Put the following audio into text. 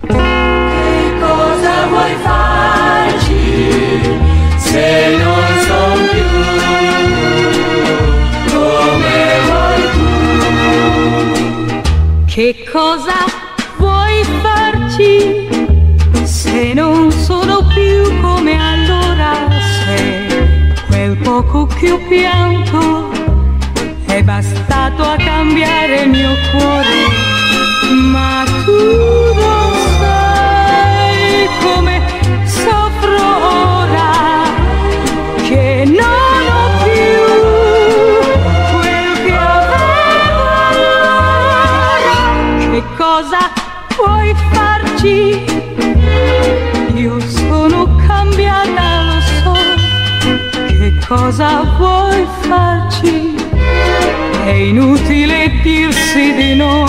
Che cosa vuoi farci se non son più come vuoi tu? Che cosa vuoi farci se non sono più come allora? Se quel poco che ho pianto è bastato a cambiare il mio cuore, ma tu non sai come soffro ora, che non ho più quel che avevo allora. Che cosa vuoi farci? Io sono cambiata, lo so. Che cosa vuoi farci? È inutile dirsi di no.